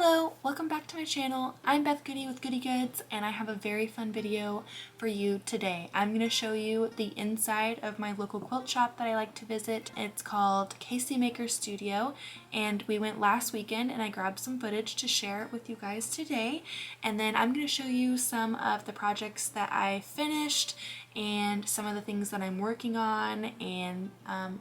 Hello, welcome back to my channel. I'm Beth Goody with Goody Goods, and I have a very fun video for you today. I'm going to show you the inside of my local quilt shop that I like to visit. It's called KCMakerStudio, and we went last weekend and I grabbed some footage to share with you guys today. And then I'm going to show you some of the projects that I finished and some of the things that I'm working on, and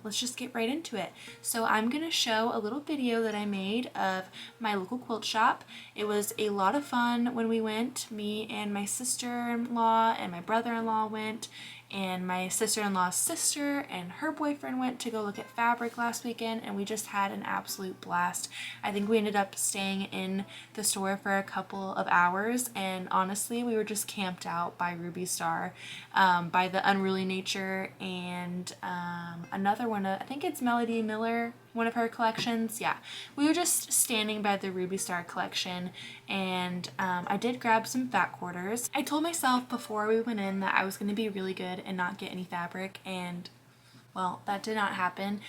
let's just get right into it. So I'm going to show a little video that I made of my local quilt shop. It was a lot of fun when we went. Me and my sister-in-law and my brother-in-law went, and my sister-in-law's sister and her boyfriend went to go look at fabric last weekend, and we just had an absolute blast. I think we ended up staying in the store for a couple of hours, and honestly we were just camped out by Ruby Star, by the Unruly Nature, and another one, I think it's Melody Miller, one of her collections. Yeah, we were just standing by the Ruby Star collection, and I did grab some fat quarters. I told myself before we went in that I was going to be really good and not get any fabric, and well, that did not happen.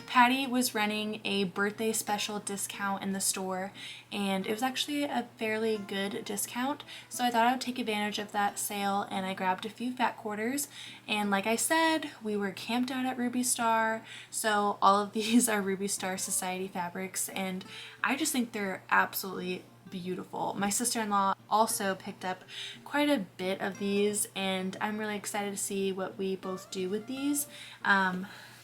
Patty was running a birthday special discount in the store, and it was actually a fairly good discount, so I thought I would take advantage of that sale, and I grabbed a few fat quarters. And like I said, we were camped out at Ruby Star, so all of these are Ruby Star Society fabrics, and I just think they're absolutely beautiful. My sister-in-law also picked up quite a bit of these, and I'm really excited to see what we both do with these.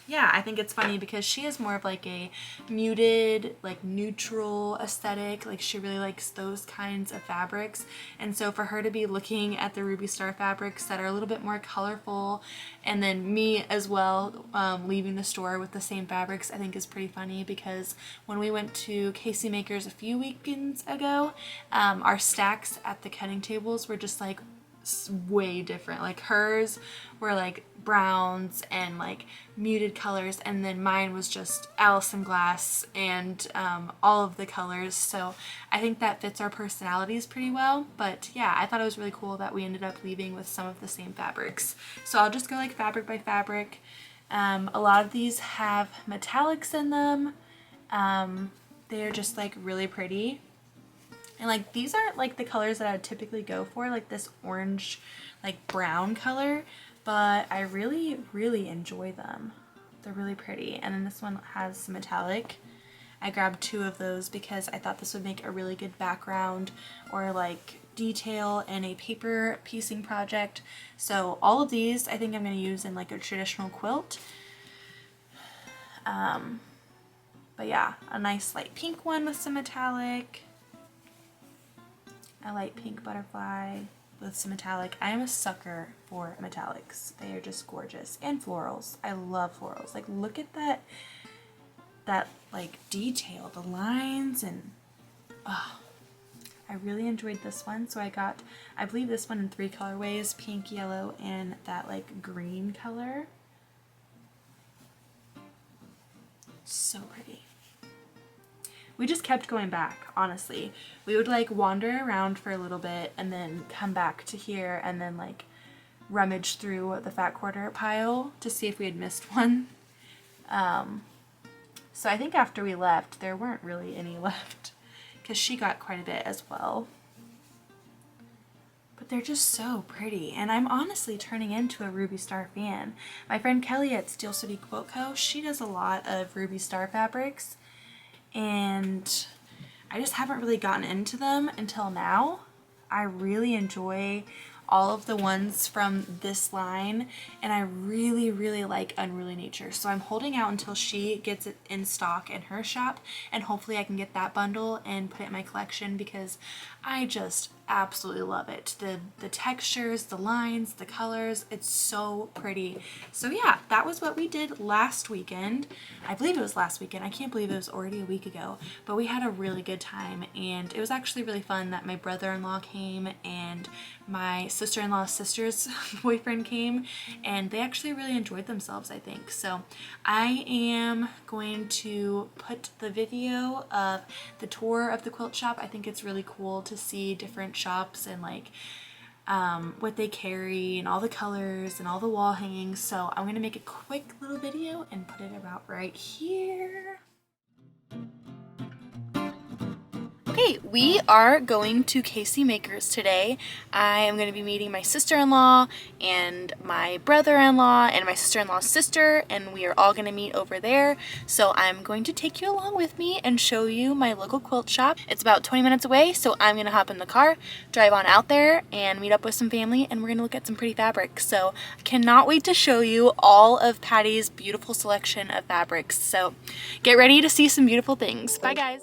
Yeah, I think it's funny because she is more of like a muted, like neutral aesthetic. Like she really likes those kinds of fabrics, and so for her to be looking at the Ruby Star fabrics that are a little bit more colorful, and then me as well leaving the store with the same fabrics, I think is pretty funny, because when we went to KC Makers a few weekends ago, our stacks at the cutting tables were just like way different. Like hers were like browns and like muted colors, and then mine was just Allison glass and all of the colors. So I think that fits our personalities pretty well. But yeah, I thought it was really cool that we ended up leaving with some of the same fabrics. So I'll just go like fabric by fabric. A lot of these have metallics in them. They're just like really pretty. And like these aren't like the colors that I would typically go for, like this orange, like brown color, but I really, really enjoy them. They're really pretty. And then this one has some metallic. I grabbed two of those because I thought this would make a really good background or like detail in a paper piecing project. So all of these I think I'm going to use in like a traditional quilt. But yeah, a nice light pink one with some metallic. A light pink butterfly with some metallic. I am a sucker for metallics. They are just gorgeous. And florals. I love florals. Like look at that like detail, the lines, and oh, I really enjoyed this one. So I got, I believe this one in 3 colorways, pink, yellow, and that like green color. So pretty. We just kept going back, honestly. We would like wander around for a little bit and then come back to here and then like rummage through the fat quarter pile to see if we had missed one. So I think after we left, there weren't really any left because she got quite a bit as well. But they're just so pretty, and I'm honestly turning into a Ruby Star fan. My friend Kelly at Steel City Quilt Co., she does a lot of Ruby Star fabrics, and I just haven't really gotten into them until now. I really enjoy all of the ones from this line, and I really, really like Unruly Nature. So I'm holding out until she gets it in stock in her shop, and hopefully I can get that bundle and put it in my collection because I just absolutely love it. The textures, the lines, the colors, it's so pretty. So yeah, that was what we did last weekend. I believe it was last weekend. I can't believe it was already a week ago, but we had a really good time, and it was actually really fun that my brother-in-law came and my sister-in-law's sister's boyfriend came, and they actually really enjoyed themselves, I think. So I am going to put the video of the tour of the quilt shop. I think it's really cool to see different shops and like what they carry and all the colors and all the wall hangings. So I'm going to make a quick little video and put it about right here. Okay, we are going to KC Makers today. I am going to be meeting my sister-in-law and my brother-in-law and my sister-in-law's sister, and we are all going to meet over there. So I'm going to take you along with me and show you my local quilt shop. It's about 20 minutes away, so I'm going to hop in the car, drive on out there, and meet up with some family, and we're going to look at some pretty fabrics. So I cannot wait to show you all of Patty's beautiful selection of fabrics. So get ready to see some beautiful things. Bye, guys.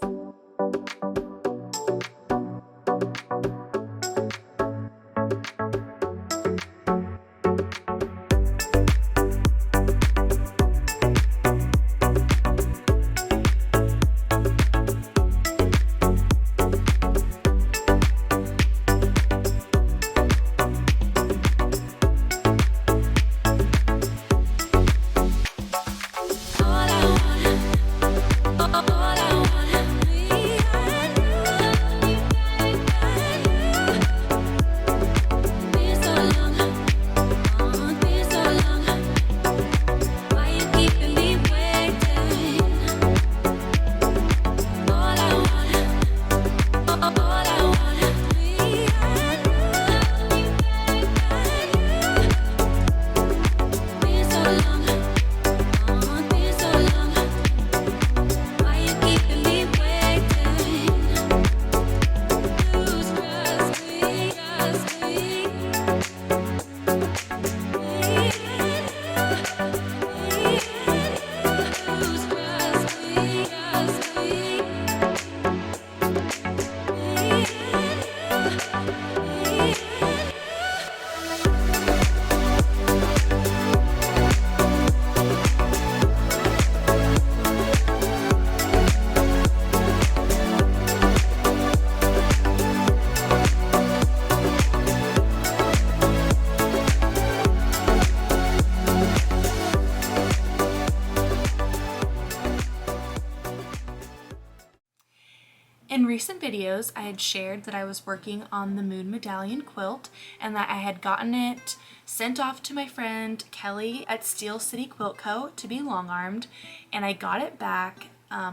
In recent videos, I had shared that I was working on the Moon Medallion quilt and that I had gotten it sent off to my friend Kelly at Steel City Quilt Co. to be long-armed, and I got it back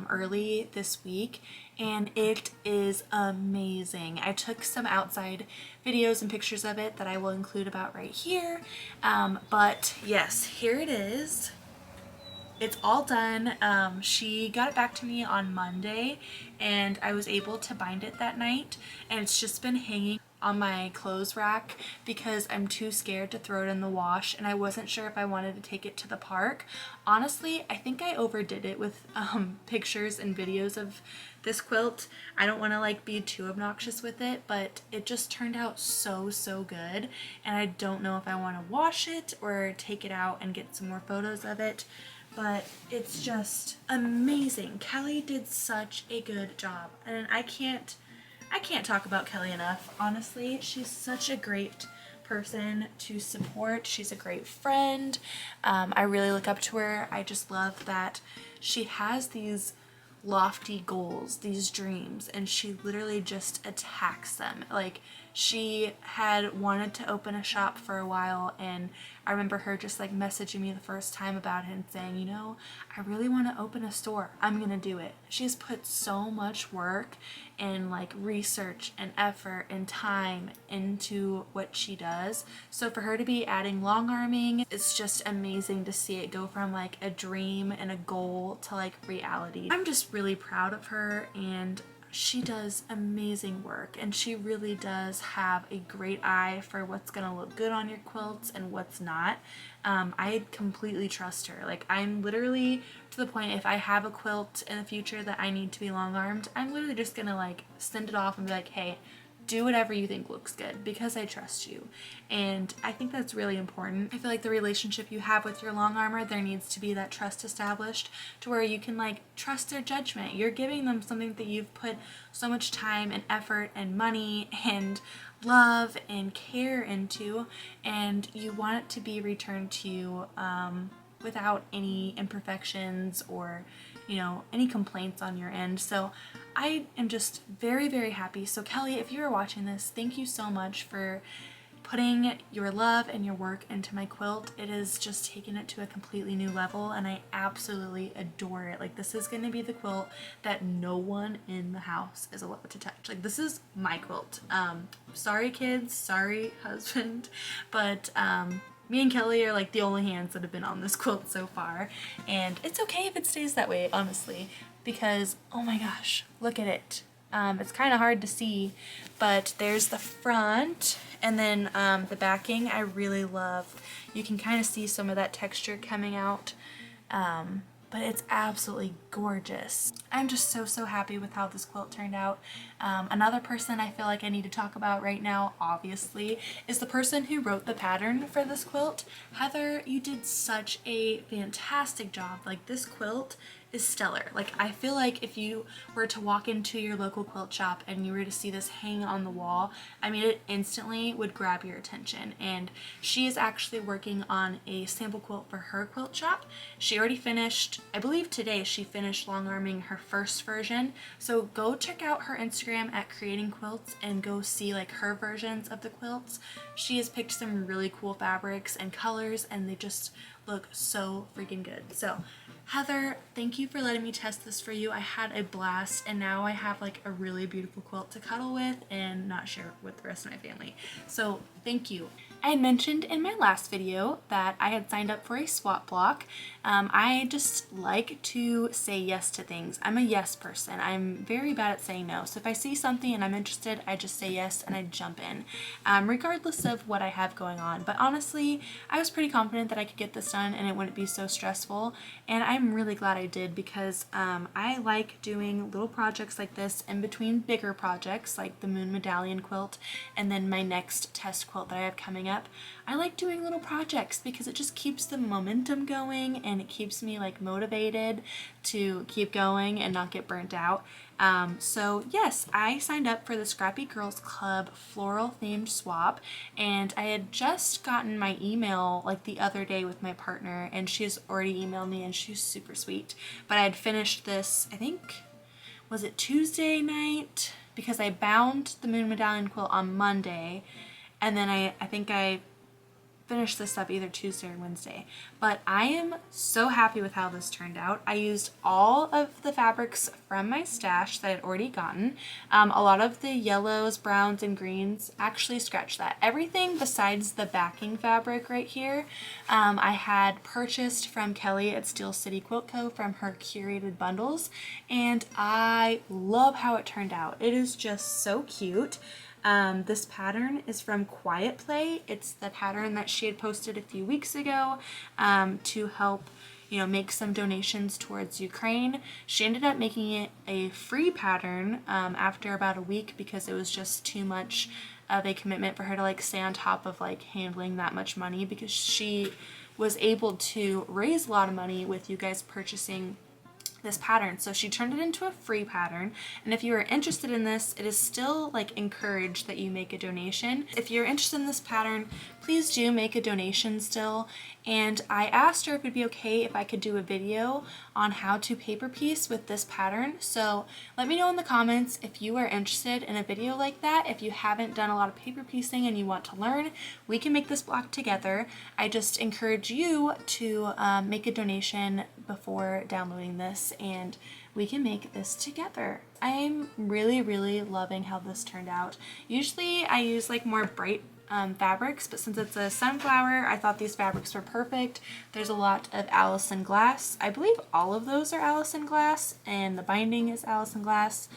early this week, and it is amazing. I took some outside videos and pictures of it that I will include about right here, but yes, here it is. It's all done. She got it back to me on Monday and I was able to bind it that night, and it's just been hanging on my clothes rack because I'm too scared to throw it in the wash, and I wasn't sure if I wanted to take it to the park. Honestly, I think I overdid it with pictures and videos of this quilt. I don't want to like be too obnoxious with it, but it just turned out so good, and I don't know if I want to wash it or take it out and get some more photos of it. But it's just amazing. Kelly did such a good job, and I can't talk about Kelly enough. Honestly, she's such a great person to support. She's a great friend. I really look up to her. I just love that she has these lofty goals, these dreams, and she literally just attacks them. Like, she had wanted to open a shop for a while, and I remember her just like messaging me the first time about it and saying, you know, I really want to open a store. I'm gonna do it. She's put so much work and like research and effort and time into what she does. So for her to be adding long arming, it's just amazing to see it go from like a dream and a goal to like reality. I'm just really proud of her, and she does amazing work, and she really does have a great eye for what's gonna look good on your quilts and what's not. I completely trust her. Like, I'm literally to the point, if I have a quilt in the future that I need to be long armed, I'm literally just gonna like send it off and be like, hey, do whatever you think looks good, because I trust you. And I think that's really important. I feel like the relationship you have with your long armor, there needs to be that trust established to where you can like trust their judgment. You're giving them something that you've put so much time and effort and money and love and care into, and you want it to be returned to you without any imperfections or, you know, any complaints on your end. So I am just very happy. So Kelly, if you are watching this, thank you so much for putting your love and your work into my quilt, it has just taken it to a completely new level, and I absolutely adore it. Like, this is going to be the quilt that no one in the house is allowed to touch. Like, this is my quilt. Sorry kids, sorry husband, but me and Kelly are like the only hands that have been on this quilt so far, and it's okay if it stays that way, honestly, because oh my gosh, look at it. It's kind of hard to see, but there's the front, and then the backing I really love. You can kind of see some of that texture coming out, but it's absolutely gorgeous. I'm just so happy with how this quilt turned out. Another person I feel like I need to talk about right now, obviously, is the person who wrote the pattern for this quilt. Heather, you did such a fantastic job. Like, this quilt is stellar. Like, I feel like if you were to walk into your local quilt shop and you were to see this hang on the wall, I mean, it instantly would grab your attention. And she is actually working on a sample quilt for her quilt shop. She already finished, I believe today, she finished long arming her first version. So go check out her Instagram at Creating Quilts and go see like her versions of the quilts. She has picked some really cool fabrics and colors, and they just look so freaking good. So Heather, thank you for letting me test this for you. I had a blast, and now I have like a really beautiful quilt to cuddle with and not share with the rest of my family. So thank you. I had mentioned in my last video that I had signed up for a swap block. I just like to say yes to things. I'm a yes person. I'm very bad at saying no. So if I see something and I'm interested, I just say yes and I jump in, regardless of what I have going on. But honestly, I was pretty confident that I could get this done and it wouldn't be so stressful. And I'm really glad I did, because I like doing little projects like this in between bigger projects like the Moon Medallion quilt and then my next test quilt that I have coming up. I like doing little projects because it just keeps the momentum going and it keeps me like motivated to keep going and not get burnt out. So yes, I signed up for the Scrappy Girls Club floral themed swap, and I had just gotten my email like the other day with my partner, and she has already emailed me and she's super sweet. But I had finished this, I think, was it Tuesday night? Because I bound the Moon Medallion quilt on Monday, and then I think I finished this up either Tuesday or Wednesday. But I am so happy with how this turned out. I used all of the fabrics from my stash that I had already gotten. A lot of the yellows, browns, and greens, actually scratch that. Everything besides the backing fabric right here, I had purchased from Kelly at Steel City Quilt Co. from her curated bundles, and I love how it turned out. It is just so cute. This pattern is from Quiet Play. It's the pattern that she had posted a few weeks ago to help, you know, make some donations towards Ukraine. She ended up making it a free pattern after about a week because it was just too much of a commitment for her to like stay on top of like handling that much money, because she was able to raise a lot of money with you guys purchasing this pattern. So she turned it into a free pattern, and if you are interested in this, it is still like encouraged that you make a donation. If you're interested in this pattern, please do make a donation still. And I asked her if it'd be okay if I could do a video on how to paper piece with this pattern. So let me know in the comments if you are interested in a video like that. If you haven't done a lot of paper piecing and you want to learn, we can make this block together. I just encourage you to make a donation before downloading this, and we can make this together. I'm really loving how this turned out. Usually I use like more bright fabrics, but since it's a sunflower, I thought these fabrics were perfect. There's a lot of Allison Glass. I believe all of those are Allison Glass, and the binding is Allison Glass.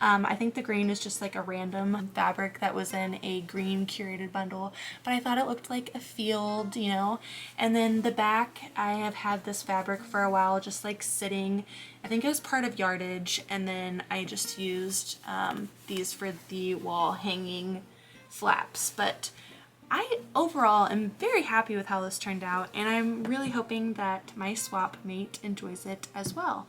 I think the green is just like a random fabric that was in a green curated bundle, but I thought it looked like a field, you know. And then the back, I have had this fabric for a while just like sitting. I think it was part of yardage, and then I just used these for the wall hanging flaps. But I overall am very happy with how this turned out, and I'm really hoping that my swap mate enjoys it as well.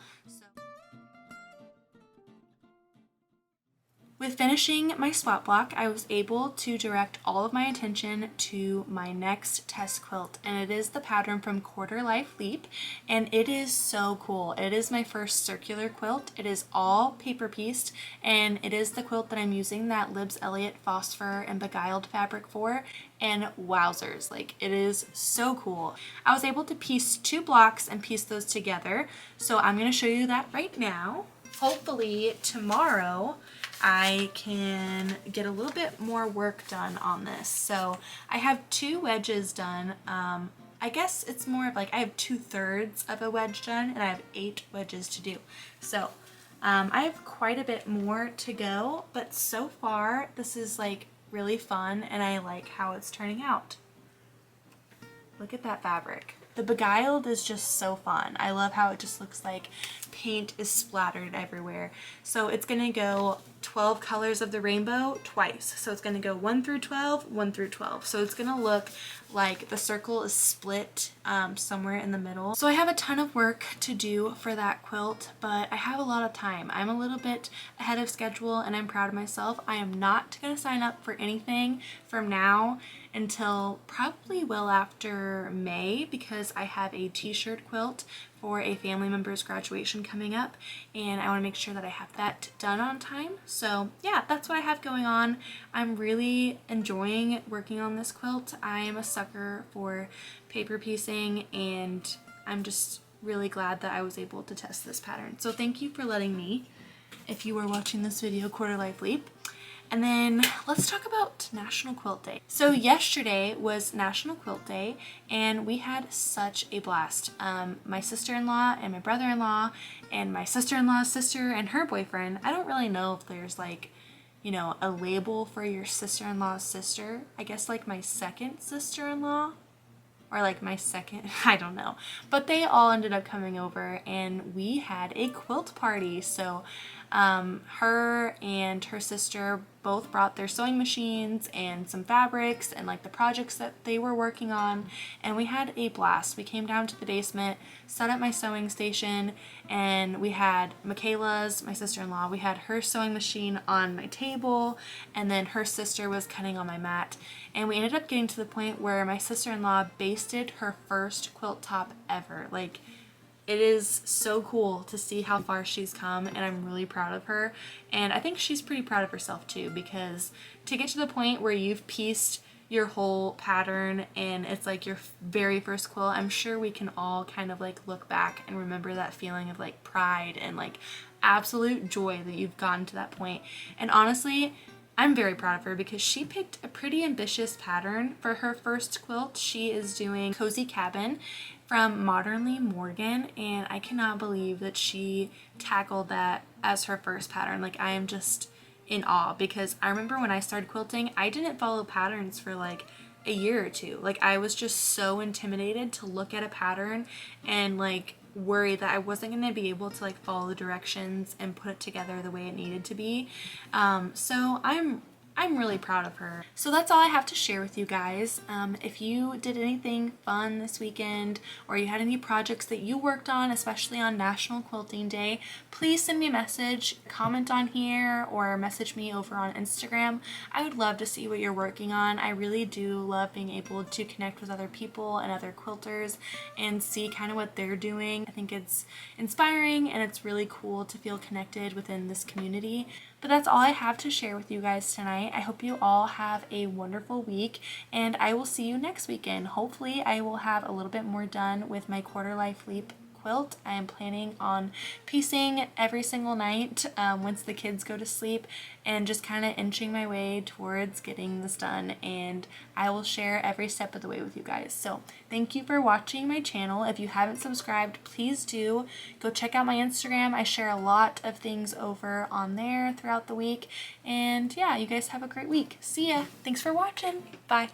With finishing my swap block, I was able to direct all of my attention to my next test quilt, and it is the pattern from Quarter Life Leap, and it is so cool. It is my first circular quilt. It is all paper pieced, and it is the quilt that I'm using that Libs Elliott Phosphor and Beguiled fabric for, and wowzers, like it is so cool. I was able to piece 2 blocks and piece those together, so I'm going to show you that right now. Hopefully tomorrow I can get a little bit more work done on this. So I have 2 wedges done. I guess it's more of like I have 2/3 of a wedge done and I have 8 wedges to do. So I have quite a bit more to go, but so far this is like really fun and I like how it's turning out. Look at that fabric. The Beguiled is just so fun. I love how it just looks like paint is splattered everywhere. So it's gonna go 12 colors of the rainbow twice. So it's gonna go 1 through 12, 1 through 12. So it's gonna look like the circle is split somewhere in the middle. So I have a ton of work to do for that quilt, but I have a lot of time. I'm a little bit ahead of schedule and I'm proud of myself. I am not gonna sign up for anything from now until probably well after May, because I have a t-shirt quilt for a family member's graduation coming up and I want to make sure that I have that done on time. So yeah, that's what I have going on. I'm really enjoying working on this quilt. I am a sucker for paper piecing and I'm just really glad that I was able to test this pattern. So thank you for letting me, if you were watching this video, Quarter Life Leap. And then let's talk about National Quilt Day. So yesterday was National Quilt Day and we had such a blast. My sister-in-law and my brother-in-law and my sister-in-law's sister and her boyfriend. I don't really know if there's like, you know, a label for your sister-in-law's sister. I guess like my second sister-in-law or like my second, I don't know. But they all ended up coming over and we had a quilt party. So her and her sister both brought their sewing machines and some fabrics and like the projects that they were working on, and we had a blast. We came down to the basement, set up my sewing station, and we had Michaela's, my sister-in-law, we had her sewing machine on my table, and then her sister was cutting on my mat, and we ended up getting to the point where my sister-in-law basted her first quilt top ever. Like, it is so cool to see how far she's come and I'm really proud of her, and I think she's pretty proud of herself too, because to get to the point where you've pieced your whole pattern and it's like your very first quilt, I'm sure we can all kind of like look back and remember that feeling of like pride and like absolute joy that you've gotten to that point. And honestly, I'm very proud of her because she picked a pretty ambitious pattern for her first quilt. She is doing Cozy Cabin from Modernly Morgan, and I cannot believe that she tackled that as her first pattern. Like, I am just in awe, because I remember when I started quilting, I didn't follow patterns for like a year or two. Like, I was just so intimidated to look at a pattern and like worry that I wasn't going to be able to like follow the directions and put it together the way it needed to be. So I'm really proud of her. So that's all I have to share with you guys. If you did anything fun this weekend or you had any projects that you worked on, especially on National Quilting Day, please send me a message, comment on here, or message me over on Instagram. I would love to see what you're working on. I really do love being able to connect with other people and other quilters and see kind of what they're doing. I think it's inspiring and it's really cool to feel connected within this community. But that's all I have to share with you guys tonight. I hope you all have a wonderful week, and I will see you next weekend. Hopefully I will have a little bit more done with my Quarter Life Leap quilt. I am planning on piecing every single night once the kids go to sleep, and just kind of inching my way towards getting this done, and I will share every step of the way with you guys. So thank you for watching my channel. If you haven't subscribed, please do go check out my Instagram. I share a lot of things over on there throughout the week, and yeah, you guys have a great week. See ya. Thanks for watching. Bye.